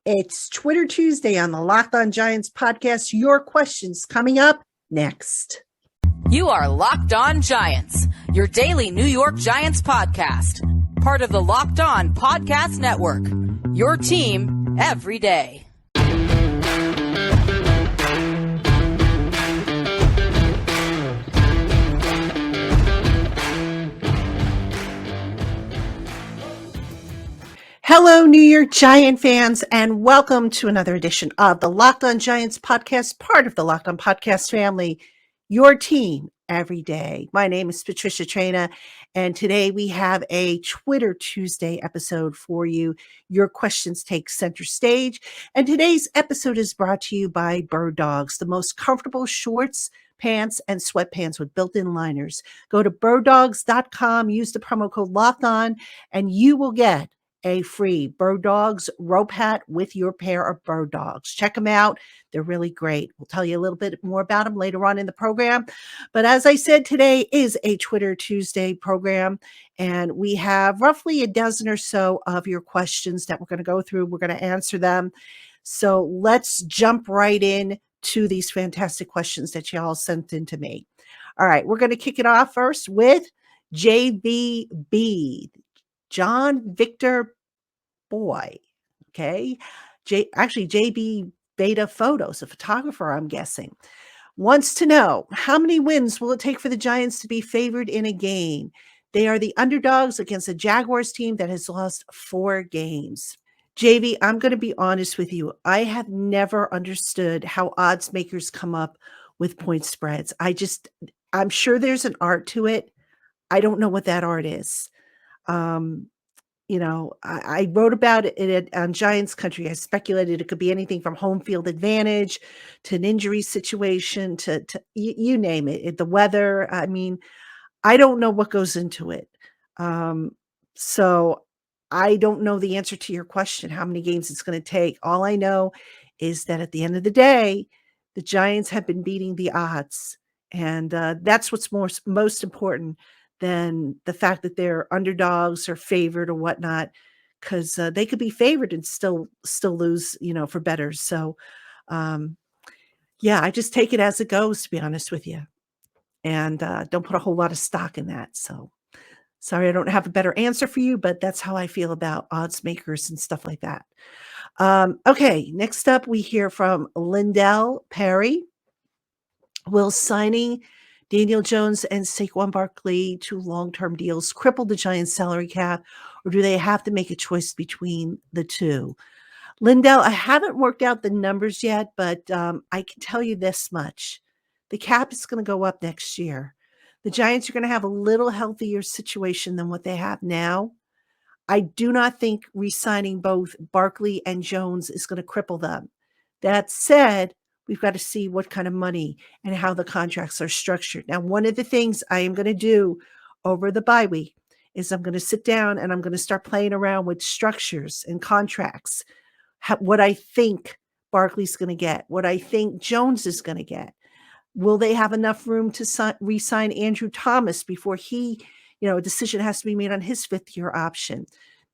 It's Twitter Tuesday on the LockedOn Giants podcast. Your questions coming up next. You are Locked On Giants, your daily New York Giants podcast. Part of the Locked On Podcast Network, your team every day. Hello, New York Giant fans, and welcome to another edition of the Locked On Giants podcast, part of the Locked On Podcast family, your team every day. My name is Patricia Traina, and today we have a Twitter Tuesday episode for you. Your questions take center stage, and today's episode is brought to you by Bird Dogs, the most comfortable shorts, pants, and sweatpants with built-in liners. Go to birddogs.com, use the promo code LOCKEDON, and you will get a free Bird Dogs rope hat with your pair of Bird Dogs. Check them out. They're really great. We'll tell you a little bit more about them later on in the program. But as I said, today is a Twitter Tuesday program, and we have roughly a dozen or so of your questions that we're going to go through. We're going to answer them. So let's jump right in to these fantastic questions that y'all sent in to me. All right, we're going to kick it off first with JVB. John Victor Boy, okay? JB Beta Photos, a photographer, I'm guessing, wants to know, how many wins will it take for the Giants to be favored in a game? They are the underdogs against a Jaguars team that has lost 4 games. JV, I'm going to be honest with you. I have never understood how odds makers come up with point spreads. I'm sure there's an art to it. I don't know what that art is. I wrote about it on Giants Country. I speculated it could be anything from home field advantage to an injury situation to you name it, the weather. I mean, I don't know what goes into it. So I don't know the answer to your question, how many games it's going to take. All I know is that at the end of the day, the Giants have been beating the odds. And that's what's most important than the fact that they're underdogs or favored or whatnot, because they could be favored and still lose, for bettors. So, I just take it as it goes, to be honest with you, and don't put a whole lot of stock in that. So, sorry, I don't have a better answer for you, but that's how I feel about odds makers and stuff like that. Okay, next up, we hear from Lindell Perry. Will signing Daniel Jones and Saquon Barkley to long-term deals cripple the Giants' salary cap, or do they have to make a choice between the two? Lindell, I haven't worked out the numbers yet, but I can tell you this much. The cap is going to go up next year. The Giants are going to have a little healthier situation than what they have now. I do not think re-signing both Barkley and Jones is going to cripple them. That said, we've got to see what kind of money and how the contracts are structured. Now, one of the things I am going to do over the bye week is I'm going to sit down and I'm going to start playing around with structures and contracts, what I think Barkley's going to get, what I think Jones is going to get. Will they have enough room to re-sign Andrew Thomas before a decision has to be made on his 5th-year option?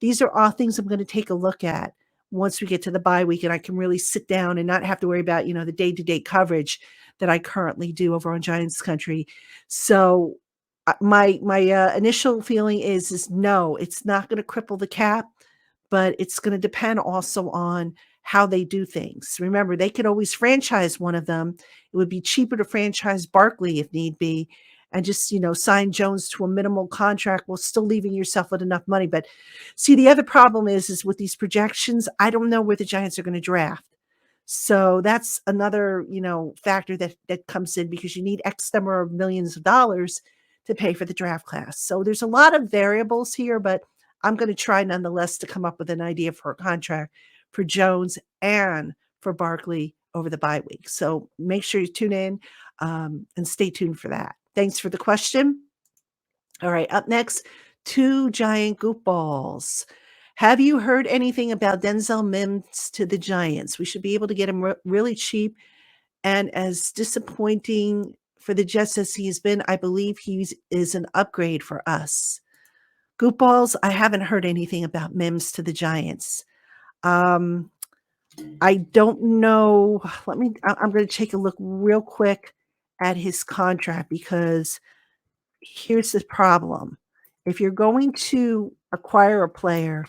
These are all things I'm going to take a look at once we get to the bye week, and I can really sit down and not have to worry about, the day-to-day coverage that I currently do over on Giants Country. So my initial feeling is no, it's not going to cripple the cap, but it's going to depend also on how they do things. Remember, they could always franchise one of them. It would be cheaper to franchise Barkley if need be, and just, sign Jones to a minimal contract while still leaving yourself with enough money. But see, the other problem is with these projections, I don't know where the Giants are going to draft. So that's another, factor that comes in, because you need X number of millions of dollars to pay for the draft class. So there's a lot of variables here, but I'm going to try nonetheless to come up with an idea for a contract for Jones and for Barkley over the bye week. So make sure you tune in and stay tuned for that. Thanks for the question. All right, up next, 2 giant goofballs. Have you heard anything about Denzel Mims to the Giants? We should be able to get him really cheap. And as disappointing for the Jets as he's been, I believe he is an upgrade for us. Goofballs, I haven't heard anything about Mims to the Giants. I don't know. I'm going to take a look real quick at his contract, because here's the problem. If you're going to acquire a player,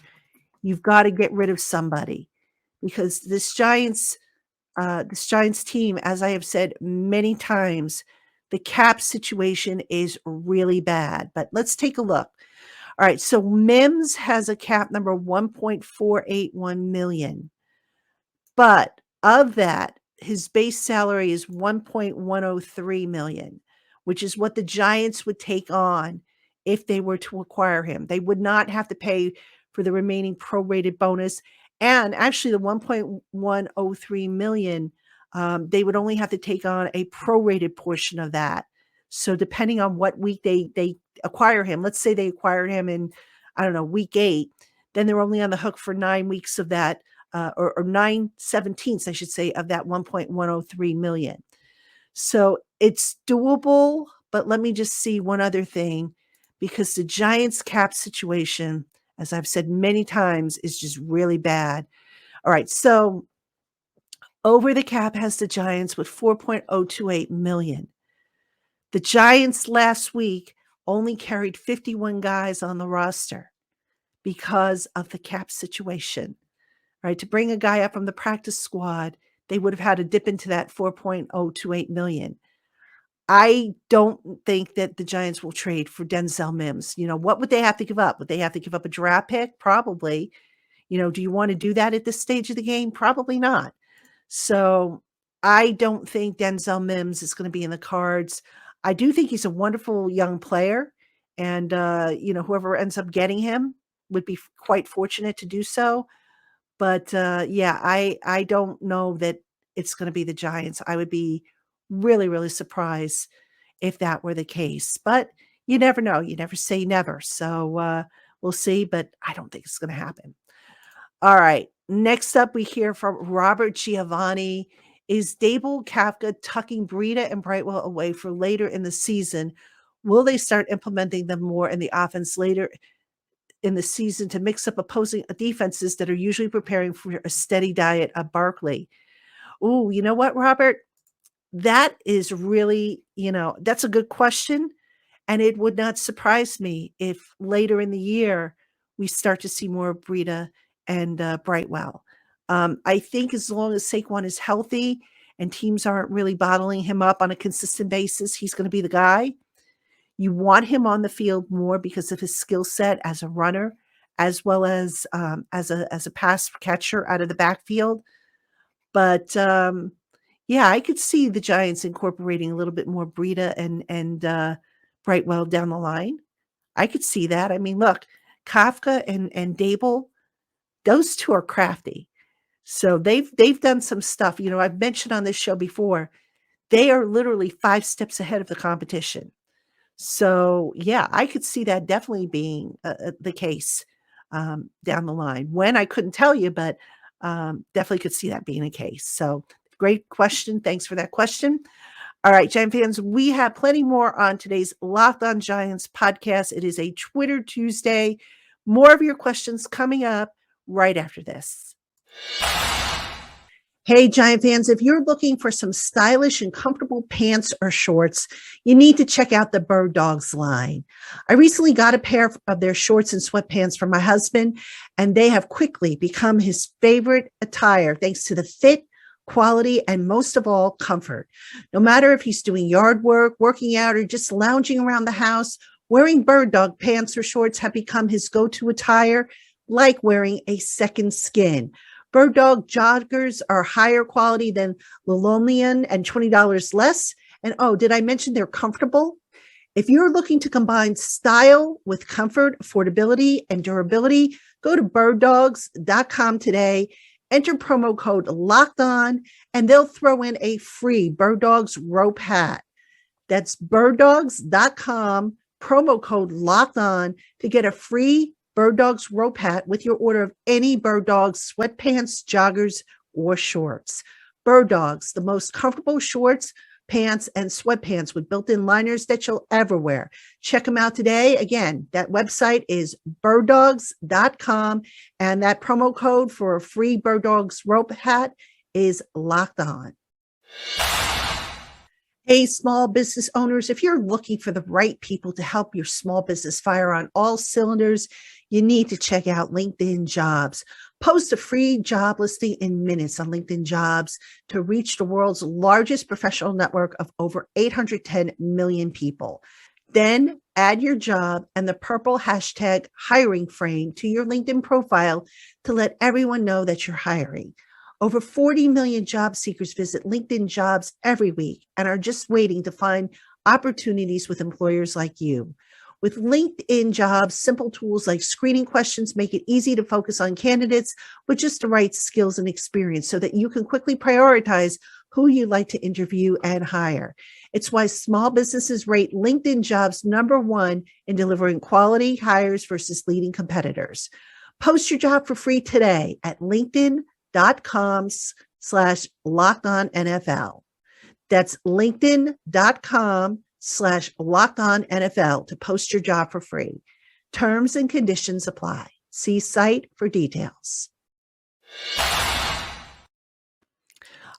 you've got to get rid of somebody, because this Giants team, as I have said many times, the cap situation is really bad. But let's take a look. All right, so Mims has a cap number 1.481 million. But of that, his base salary is 1.103 million, which is what the Giants would take on if they were to acquire him. They would not have to pay for the remaining prorated bonus. And actually, the 1.103 million, they would only have to take on a prorated portion of that. So depending on what week they acquire him, let's say they acquired him in, I don't know, week 8, then they're only on the hook for 9 weeks of that, or 9/17, I should say, of that 1.103 million. So it's doable, but let me just see one other thing, because the Giants cap situation, as I've said many times, is just really bad. All right, so over the cap has the Giants with 4.028 million. The Giants last week only carried 51 guys on the roster because of the cap situation. Right, to bring a guy up from the practice squad, they would have had to dip into that 4.028 million. I don't think that the Giants will trade for Denzel Mims. What would they have to give up? Would they have to give up a draft pick? Probably. Do you want to do that at this stage of the game? Probably not. So I don't think Denzel Mims is going to be in the cards. I do think he's a wonderful young player, and whoever ends up getting him would be quite fortunate to do so. But, yeah, I don't know that it's gonna be the Giants. I would be really, really surprised if that were the case, but you never know. You never say never. So, we'll see, but I don't think it's gonna happen. All right, next up, we hear from Robert Giovanni. Is Dable Kafka tucking Breida and Brightwell away for later in the season? Will they start implementing them more in the offense later in the season to mix up opposing defenses that are usually preparing for a steady diet of Barkley? Oh, you know what, Robert? That is really, that's a good question. And it would not surprise me if later in the year we start to see more Breida and Brightwell. I think as long as Saquon is healthy and teams aren't really bottling him up on a consistent basis, he's going to be the guy. You want him on the field more because of his skill set as a runner, as well as a pass catcher out of the backfield. But yeah, I could see the Giants incorporating a little bit more Breida and Brightwell down the line. I could see that. I mean, look, Kafka and Dable, those two are crafty. So they've done some stuff. I've mentioned on this show before, they are literally 5 steps ahead of the competition. So, yeah, I could see that definitely being the case down the line. When, I couldn't tell you, but definitely could see that being a case. So, great question. Thanks for that question. All right, Giant fans, we have plenty more on today's Locked On Giants podcast. It is a Twitter Tuesday. More of your questions coming up right after this. Hey, Giant fans, if you're looking for some stylish and comfortable pants or shorts, you need to check out the Bird Dogs line. I recently got a pair of their shorts and sweatpants for my husband, and they have quickly become his favorite attire thanks to the fit, quality, and most of all, comfort. No matter if he's doing yard work, working out, or just lounging around the house, wearing Bird Dog pants or shorts have become his go-to attire, like wearing a second skin. Bird Dog joggers are higher quality than Lululemon and $20 less. And oh, did I mention they're comfortable? If you're looking to combine style with comfort, affordability, and durability, go to birddogs.com today. Enter promo code LOCKEDON, and they'll throw in a free Bird Dogs rope hat. That's birddogs.com, promo code LOCKEDON to get a free Bird Dogs rope hat with your order of any Bird Dogs sweatpants, joggers, or shorts. Bird Dogs, the most comfortable shorts pants, and sweatpants with built-in liners that you'll ever wear. Check them out today. Again, that website is birddogs.com, and that promo code for a free Bird Dogs rope hat is Locked On. Hey, small business owners, if you're looking for the right people to help your small business fire on all cylinders, you need to check out LinkedIn Jobs. Post a free job listing in minutes on LinkedIn Jobs to reach the world's largest professional network of over 810 million people. Then add your job and the purple hashtag hiring frame to your LinkedIn profile to let everyone know that you're hiring. Over 40 million job seekers visit LinkedIn Jobs every week and are just waiting to find opportunities with employers like you. With LinkedIn Jobs, simple tools like screening questions make it easy to focus on candidates with just the right skills and experience so that you can quickly prioritize who you'd like to interview and hire. It's why small businesses rate LinkedIn Jobs #1 in delivering quality hires versus leading competitors. Post your job for free today at LinkedIn.com/LockedOnNFL. That's LinkedIn.com/LockedOnNFL to post your job for free. Terms and conditions apply. See site for details.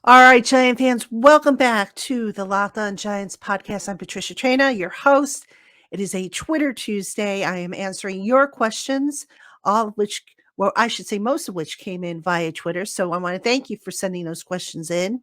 All right, Giant fans, welcome back to the Locked On Giants podcast. I'm Patricia Traina, your host. It is a Twitter Tuesday. I am answering your questions, all of which, well, I should say most of which came in via Twitter. So I want to thank you for sending those questions in.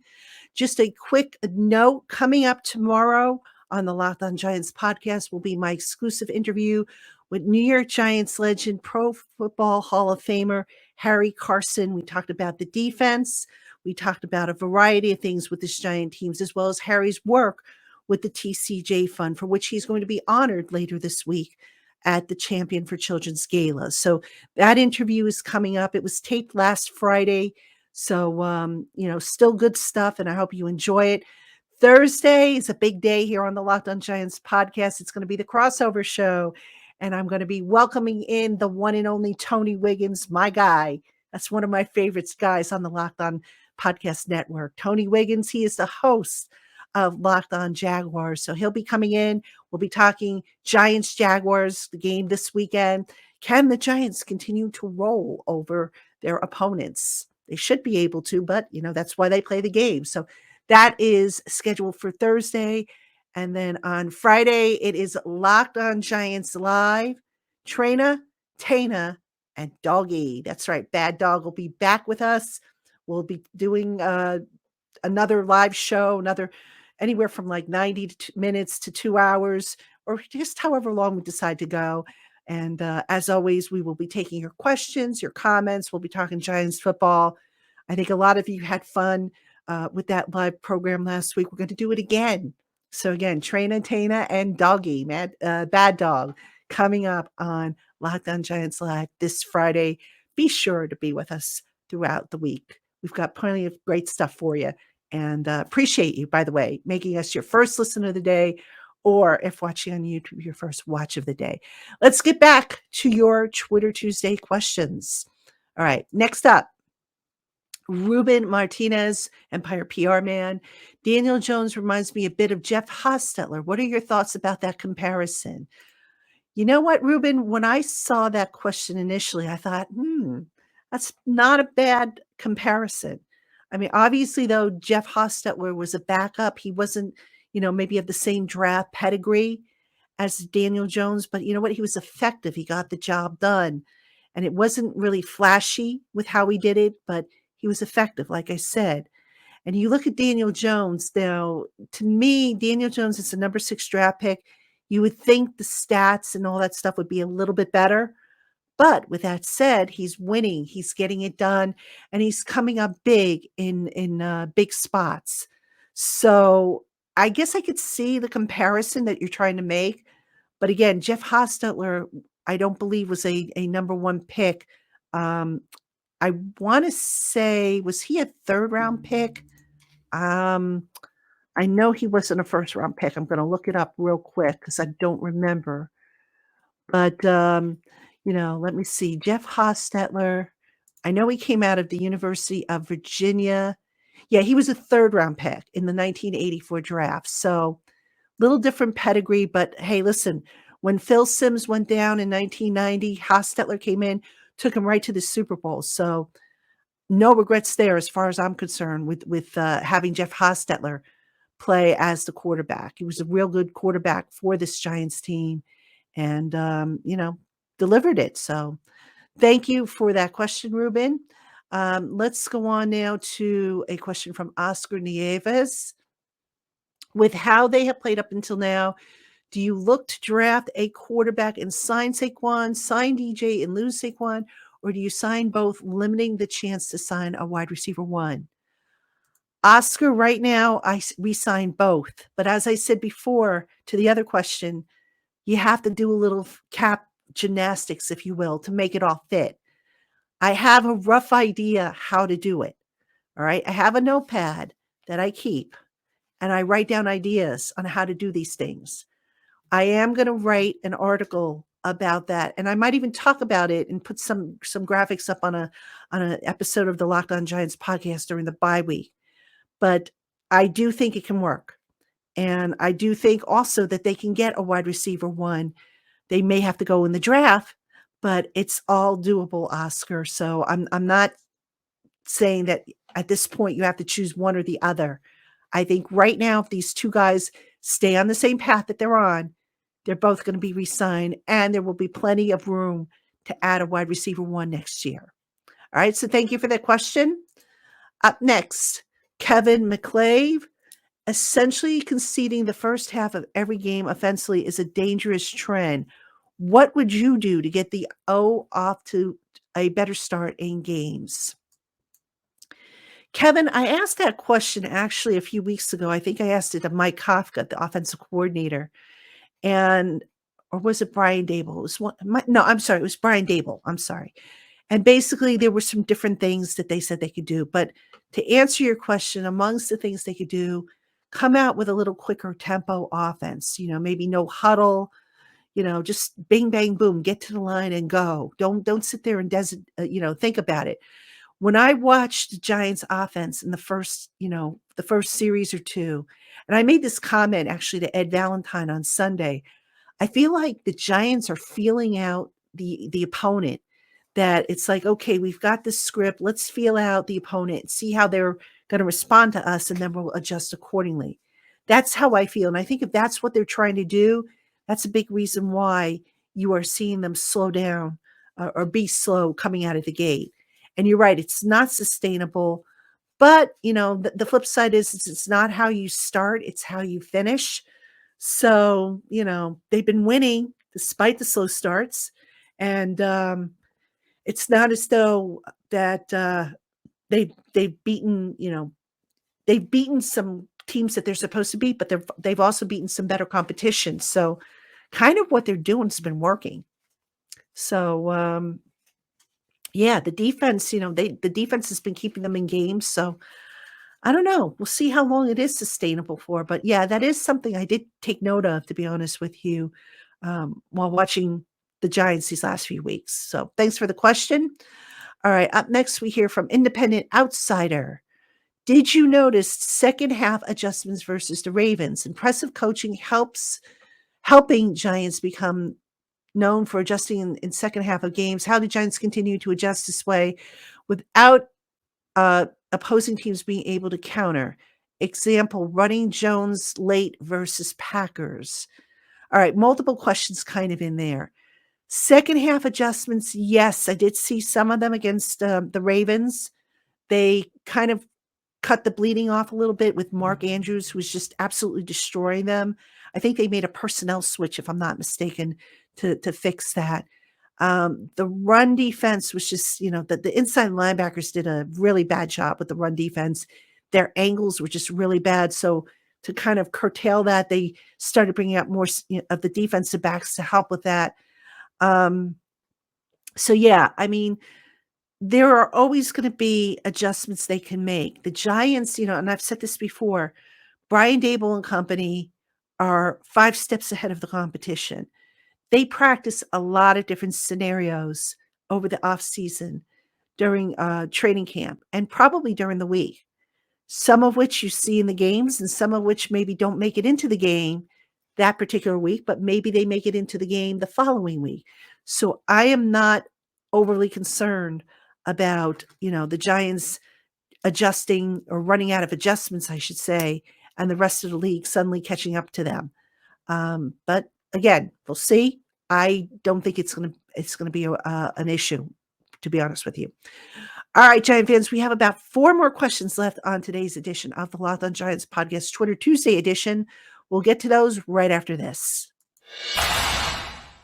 Just a quick note, coming up tomorrow on the Locked On Giants podcast will be my exclusive interview with New York Giants legend, Pro Football Hall of Famer Harry Carson. We talked about the defense. We talked about a variety of things with this Giant teams, as well as Harry's work with the TCJ Fund, for which he's going to be honored later this week at the Champion for Children's Gala. So that interview is coming up. It was taped last Friday. So, still good stuff, and I hope you enjoy it. Thursday is a big day here on the Locked On Giants podcast. It's going to be the crossover show, and I'm going to be welcoming in the one and only Tony Wiggins, my guy. That's one of my favorites guys on the Locked On Podcast Network. Tony Wiggins, he is the host of Locked On Jaguars. So he'll be coming in. We'll be talking Giants Jaguars, the game this weekend. Can the Giants continue to roll over their opponents? They should be able to, but that's why they play the game. So that is scheduled for Thursday. And then on Friday, it is Locked On Giants Live. Traina, Tana, and Doggy. That's right. Bad Dog will be back with us. We'll be doing another live show, anywhere from like 90 minutes to 2 hours, or just however long we decide to go. And as always, we will be taking your questions, your comments. We'll be talking Giants football. I think a lot of you had fun with that live program last week. We're going to do it again. So again, Traina, Tana, and Doggy, Bad Dog, coming up on Locked On Giants Live this Friday. Be sure to be with us throughout the week. We've got plenty of great stuff for you. And appreciate you, by the way, making us your first listen of the day, or if watching on YouTube, your first watch of the day. Let's get back to your Twitter Tuesday questions. All right, next up, Ruben Martinez, Empire PR man. Daniel Jones reminds me a bit of Jeff Hostetler. What are your thoughts about that comparison? You know what, Ruben? When I saw that question initially, I thought, that's not a bad comparison. I mean, obviously, though, Jeff Hostetler was a backup. He wasn't, maybe of the same draft pedigree as Daniel Jones, but you know what? He was effective. He got the job done. And it wasn't really flashy with how he did it, but he was effective, like I said. And you look at Daniel Jones, now, to me, Daniel Jones is the number 6 draft pick. You would think the stats and all that stuff would be a little bit better. But with that said, he's winning, he's getting it done, and he's coming up big in big spots. So I guess I could see the comparison that you're trying to make. But again, Jeff Hostetler, I don't believe was a number 1 pick. I want to say, was he a 3rd round pick? I know he wasn't a 1st round pick. I'm going to look it up real quick because I don't remember. But, let me see. Jeff Hostetler, I know he came out of the University of Virginia. Yeah, he was a third-round pick in the 1984 draft, so little different pedigree, but hey, listen, when Phil Simms went down in 1990, Hostetler came in, took him right to the Super Bowl, so no regrets there as far as I'm concerned with having Jeff Hostetler play as the quarterback. He was a real good quarterback for this Giants team and, delivered it, so thank you for that question, Ruben. Let's go on now to a question from Oscar Nieves. With how they have played up until now, do you look to draft a quarterback and sign Saquon, sign DJ and lose Saquon, or do you sign both, limiting the chance to sign a wide receiver one? Oscar, right now, we sign both. But as I said before to the other question, you have to do a little cap gymnastics, if you will, to make it all fit. I have a rough idea how to do it. All right. I have a notepad that I keep and I write down ideas on how to do these things. I am going to write an article about that, and I might even talk about it and put some graphics up on an episode of the LockedOn Giants podcast during the bye week. But I do think it can work, and I do think also that they can get a wide receiver one. They may have to go in the draft, but it's all doable, Oscar. So I'm not saying that at this point you have to choose one or the other. I think right now, if these two guys stay on the same path that they're on, they're both going to be re-signed, and there will be plenty of room to add a wide receiver one next year. All right, so thank you for that question. Up next, Kevin McClave. Essentially conceding the first half of every game offensively is a dangerous trend. What would you do to get the O off to a better start in games? Kevin, I asked that question actually a few weeks ago. I think I asked it to Mike Kafka, the offensive coordinator, or was it Brian Dable? It was I'm sorry, it was Brian Dable. I'm sorry. And basically, there were some different things that they said they could do. But to answer your question, amongst the things they could do, come out with a little quicker tempo offense. Maybe no huddle. Just bing, bang, boom, get to the line and go. Don't sit there and think about it. When I watched the Giants offense in the first series or two, and I made this comment actually to Ed Valentine on Sunday, I feel like the Giants are feeling out the opponent. That it's like, okay, we've got this script. Let's feel out the opponent, see how they're going to respond to us, and then we'll adjust accordingly. That's how I feel. And I think if that's what they're trying to do, that's a big reason why you are seeing them slow down or be slow coming out of the gate. And you're right, it's not sustainable. But, the flip side is it's not how you start, it's how you finish. So, they've been winning despite the slow starts. And it's not as though that they've beaten, they've beaten some teams that they're supposed to beat, but they've also beaten some better competition. So kind of what they're doing has been working. So yeah, the defense, the defense has been keeping them in games. So I don't know. We'll see how long it is sustainable for. But yeah, that is something I did take note of, to be honest with you, while watching the Giants these last few weeks. So thanks for the question. All right, up next, we hear from Independent Outsider. Did you notice second half adjustments versus the Ravens? Impressive coaching helping Giants become known for adjusting in second half of games. How do Giants continue to adjust this way without opposing teams being able to counter? Example, running Jones late versus Packers. All right, multiple questions kind of in there. Second half adjustments, yes, I did see some of them against the Ravens. They kind of cut the bleeding off a little bit with Mark Andrews, who was just absolutely destroying them. I think they made a personnel switch, if I'm not mistaken, to fix that. The run defense was just, the inside linebackers did a really bad job with the run defense. Their angles were just really bad. So to kind of curtail that, they started bringing out more of the defensive backs to help with that. So yeah, I mean, there are always going to be adjustments they can make. The Giants, and I've said this before, Brian Dable and company are 5 steps ahead of the competition. They practice a lot of different scenarios over the off season during training camp and probably during the week. some of which you see in the games and some of which maybe don't make it into the game that particular week, but maybe they make it into the game the following week. So I am not overly concerned about, the Giants adjusting or running out of adjustments, I should say, and the rest of the league suddenly catching up to them. But again, we'll see. I don't think it's going to be an issue, to be honest with you. All right, Giant fans, we have about 4 more questions left on today's edition of the LockedOn Giants podcast, Twitter Tuesday edition. We'll get to those right after this.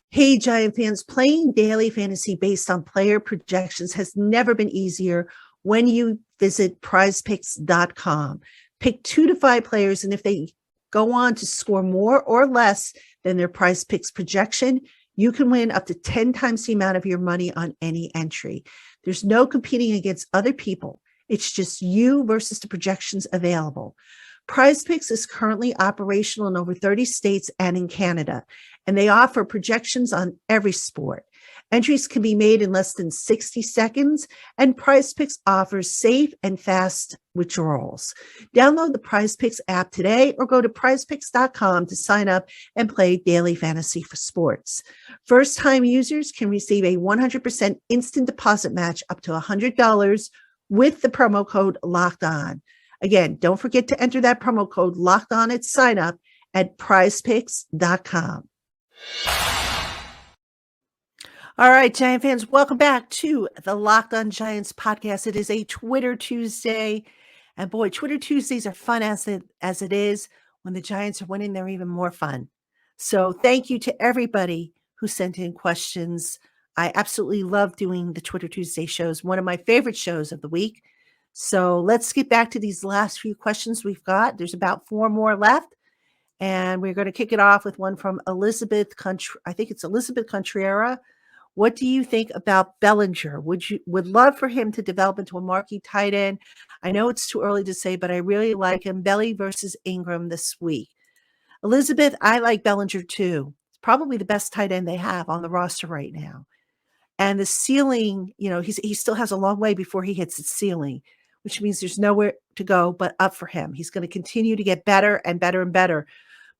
Hey, Giant fans, playing daily fantasy based on player projections has never been easier when you visit prizepicks.com. Pick 2 to 5 players, and if they go on to score more or less than their prize picks projection, you can win up to 10 times the amount of your money on any entry. There's no competing against other people. It's just you versus the projections available. Prize Picks is currently operational in over 30 states and in Canada, and they offer projections on every sport. Entries can be made in less than 60 seconds, and Prize Picks offers safe and fast withdrawals. Download the Prize Picks app today or go to prizepicks.com to sign up and play daily fantasy for sports. First-time users can receive a 100% instant deposit match up to $100 with the promo code LOCKEDON. Again, don't forget to enter that promo code LOCKEDON at sign up at prizepicks.com. All right, Giant fans, welcome back to the LockedOn Giants podcast. It is a Twitter Tuesday, and boy, Twitter Tuesdays are fun as it is. When the Giants are winning, they're even more fun. So thank you to everybody who sent in questions. I absolutely love doing the Twitter Tuesday shows, one of my favorite shows of the week. So let's get back to these last few questions we've got. There's about 4 more left, and we're going to kick it off with one from Elizabeth I think it's Elizabeth Contreras. What do you think about Bellinger? Would love for him to develop into a marquee tight end. I know it's too early to say, but I really like him. Belly versus Ingram this week. Elizabeth, I like Bellinger too. It's probably the best tight end they have on the roster right now. And the ceiling, he still has a long way before he hits its ceiling, which means there's nowhere to go but up for him. He's going to continue to get better and better and better,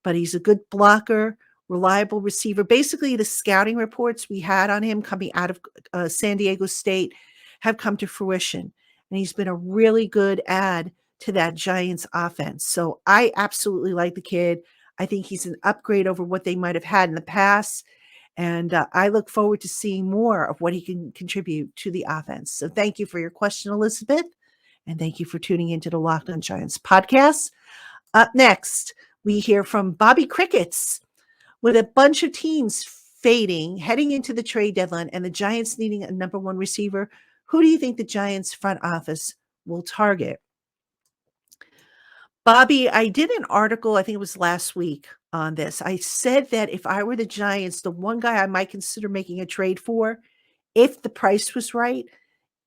but he's a good blocker, reliable receiver. Basically, the scouting reports we had on him coming out of San Diego State have come to fruition. And he's been a really good add to that Giants offense. So I absolutely like the kid. I think he's an upgrade over what they might have had in the past. And I look forward to seeing more of what he can contribute to the offense. So thank you for your question, Elizabeth. And thank you for tuning into the LockedOn Giants podcast. Up next, we hear from Bobby Crickets. With a bunch of teams fading, heading into the trade deadline, and the Giants needing a number 1 receiver, who do you think the Giants front office will target? Bobby, I did an article, I think it was last week, on this. I said that if I were the Giants, the one guy I might consider making a trade for, if the price was right,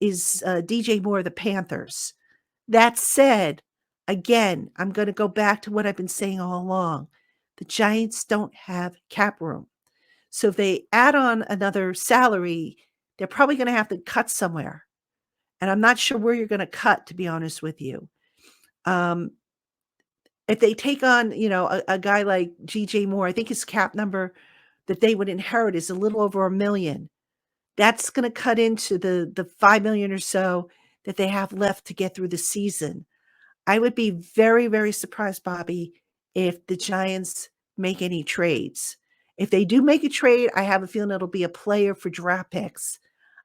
is DJ Moore of the Panthers. That said, again, I'm going to go back to what I've been saying all along. The Giants don't have cap room. So if they add on another salary, they're probably going to have to cut somewhere. And I'm not sure where you're going to cut, to be honest with you. If they take on, a guy like DJ Moore, I think his cap number that they would inherit is a little over $1 million. That's going to cut into the $5 million or so that they have left to get through the season. I would be very, very surprised, Bobby, if the Giants make any trades. If they do make a trade, I have a feeling it'll be a player for draft picks.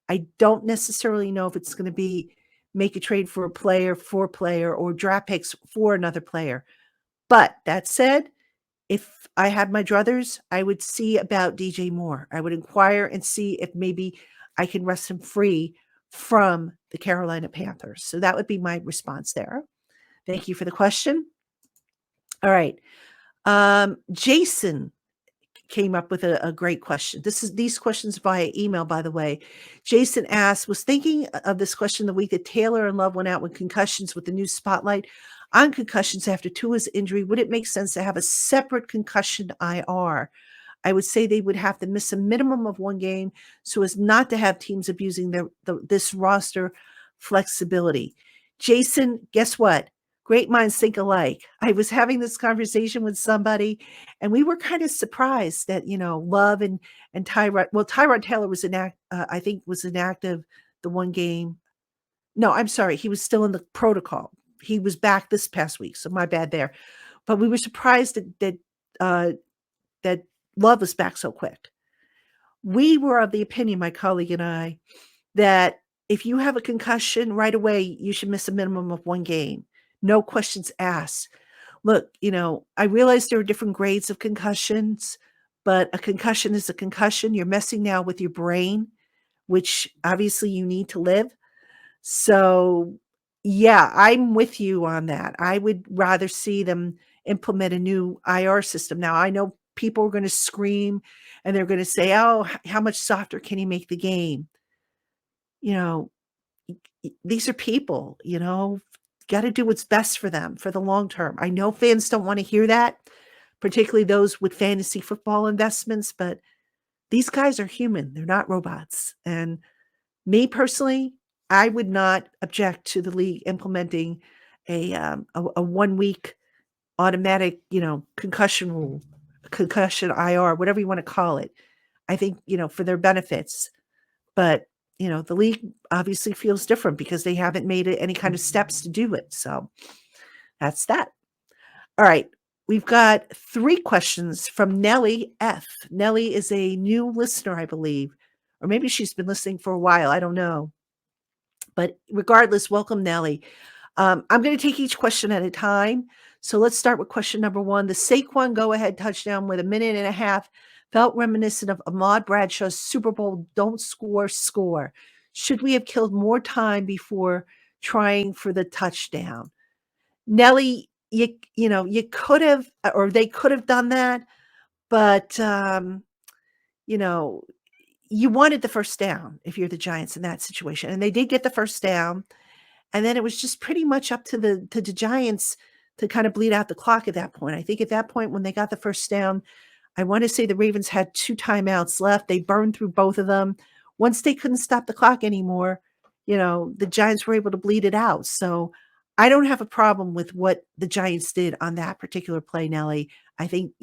I don't necessarily know if it's going to be make a trade for a player, or draft picks for another player. But that said, if I had my druthers, I would see about DJ Moore. I would inquire and see if maybe I can wrest him free from the Carolina Panthers. So that would be my response there. Thank you for the question. All right. Jason came up with a great question. These questions via email, by the way. Jason asked, was thinking of this question the week that Taylor and Love went out with concussions with the new spotlight on concussions after Tua's injury. Would it make sense to have a separate concussion IR? I would say they would have to miss a minimum of 1 game so as not to have teams abusing this roster flexibility. Jason, guess what? great minds think alike. I was having this conversation with somebody, and we were kind of surprised that, Love and Tyrod. Well, Tyrod Taylor was I think was inactive the one game. No, I'm sorry, he was still in the protocol. He was back this past week, so my bad there. But we were surprised uh, that Love was back so quick. We were of the opinion, my colleague and I, that if you have a concussion right away, you should miss a minimum of one game. No questions asked. Look, I realize there are different grades of concussions, but a concussion is a concussion. You're messing now with your brain, which obviously you need to live. So, yeah, I'm with you on that. I would rather see them implement a new IR system. Now, I know people are going to scream and they're going to say, "Oh, how much softer can you make the game?" You know, these are people, got to do what's best for them for the long term. I know fans don't want to hear that, particularly those with fantasy football investments, but these guys are human. They're not robots. And me personally, I would not object to the league implementing a 1 week automatic, concussion rule, concussion IR, whatever you want to call it. I think, for their benefits. But, the league obviously feels different because they haven't made any kind of steps to do it. So that's that. All right. We've got 3 questions from Nellie F. Nellie is a new listener, I believe, or maybe she's been listening for a while. I don't know. But regardless, welcome, Nellie. I'm going to take each question at a time. So let's start with question number 1. The Saquon go-ahead touchdown with a minute and a half felt reminiscent of Ahmad Bradshaw's Super Bowl don't score. Should we have killed more time before trying for the touchdown? Nellie, you could have, or they could have done that, but you know, you wanted the first down if you're the Giants in that situation, and they did get the first down. And then it was just pretty much up to the Giants to kind of bleed out the clock at that point. I think at that point when they got the first down, I want to say the Ravens had 2 timeouts left. They burned through both of them. Once they couldn't stop the clock anymore, the Giants were able to bleed it out. So I don't have a problem with what the Giants did on that particular play, Nelly. I think,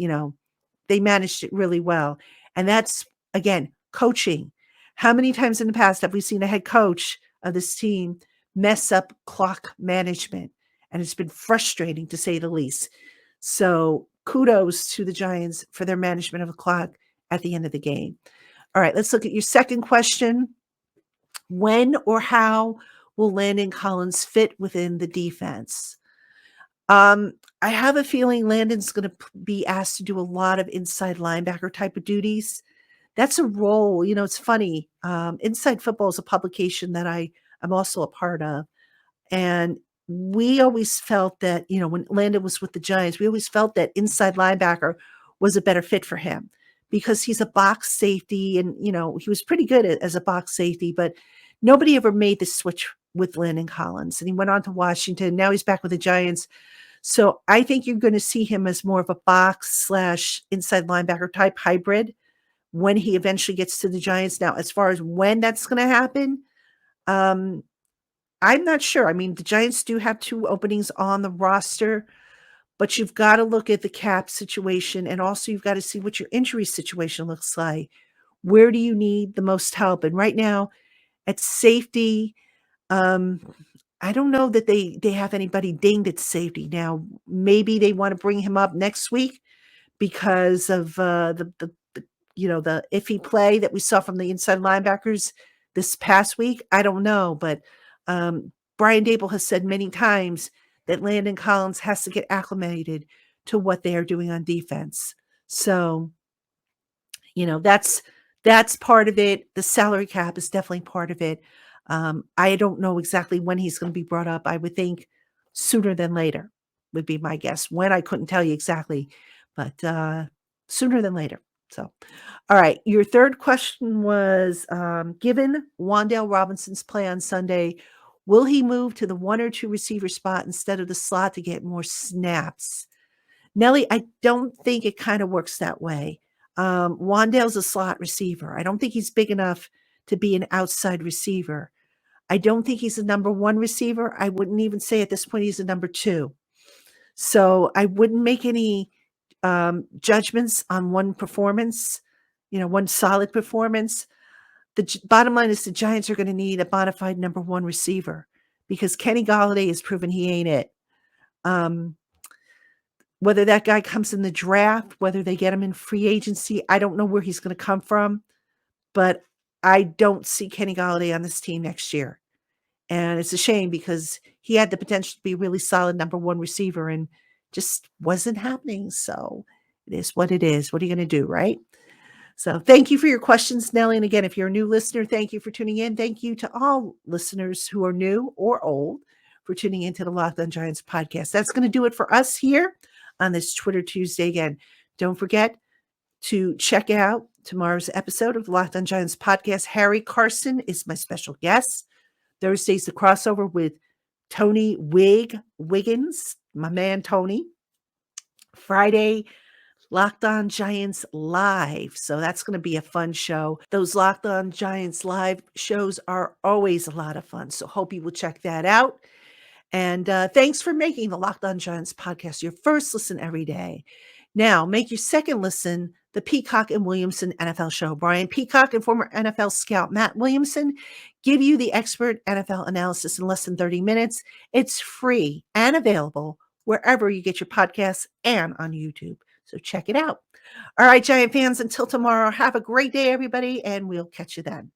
they managed it really well. And that's, again, coaching. How many times in the past have we seen a head coach of this team mess up clock management? And it's been frustrating to say the least. So kudos to the Giants for their management of the clock at the end of the game. All right, let's look at your second question. When or how will Landon Collins fit within the defense? I have a feeling Landon's going to be asked to do a lot of inside linebacker type of duties. That's a role, it's funny. Inside Football is a publication that I'm also a part of. And we always felt that, when Landon was with the Giants, we always felt that inside linebacker was a better fit for him because he's a box safety and, he was pretty good as a box safety, but nobody ever made the switch with Landon Collins. And he went on to Washington. Now he's back with the Giants. So I think you're going to see him as more of a box / inside linebacker type hybrid when he eventually gets to the Giants. Now, as far as when that's going to happen, I'm not sure. I mean, the Giants do have 2 openings on the roster, but you've got to look at the cap situation, and also you've got to see what your injury situation looks like. Where do you need the most help? And right now, at safety, I don't know that they have anybody dinged at safety. Now, maybe they want to bring him up next week because of the iffy play that we saw from the inside linebackers this past week. I don't know, but Brian Dable has said many times that Landon Collins has to get acclimated to what they are doing on defense. So, that's part of it. The salary cap is definitely part of it. I don't know exactly when he's going to be brought up. I would think sooner than later would be my guess. When, I couldn't tell you exactly, but sooner than later. So, all right. Your third question was, given Wan'Dale Robinson's play on Sunday, will he move to the 1 or 2 receiver spot instead of the slot to get more snaps? Nelly, I don't think it kind of works that way. Wan'Dale's a slot receiver. I don't think he's big enough to be an outside receiver. I don't think he's a number 1 receiver. I wouldn't even say at this point he's a number 2. So I wouldn't make any judgments on one performance, one solid performance. The bottom line is the Giants are going to need a bona fide number 1 receiver because Kenny Golladay has proven he ain't it. Whether that guy comes in the draft, whether they get him in free agency, I don't know where he's going to come from, but I don't see Kenny Golladay on this team next year. And it's a shame because he had the potential to be a really solid number 1 receiver and just wasn't happening. So it is what it is. What are you going to do, right? So thank you for your questions, Nellie. And again, if you're a new listener, thank you for tuning in. Thank you to all listeners who are new or old for tuning into the LockedOn Giants podcast. That's going to do it for us here on this Twitter Tuesday. Again, don't forget to check out tomorrow's episode of the LockedOn Giants podcast. Harry Carson is my special guest. Thursday's the crossover with Tony Wiggins, my man Tony. Friday, Locked On Giants Live. So that's going to be a fun show. Those Locked On Giants Live shows are always a lot of fun. So hope you will check that out. And thanks for making the Locked On Giants podcast your first listen every day. Now, make your second listen the Peacock and Williamson NFL show. Brian Peacock and former NFL scout Matt Williamson give you the expert NFL analysis in less than 30 minutes. It's free and available wherever you get your podcasts and on YouTube. So check it out. All right, Giant fans, until tomorrow, have a great day, everybody, and we'll catch you then.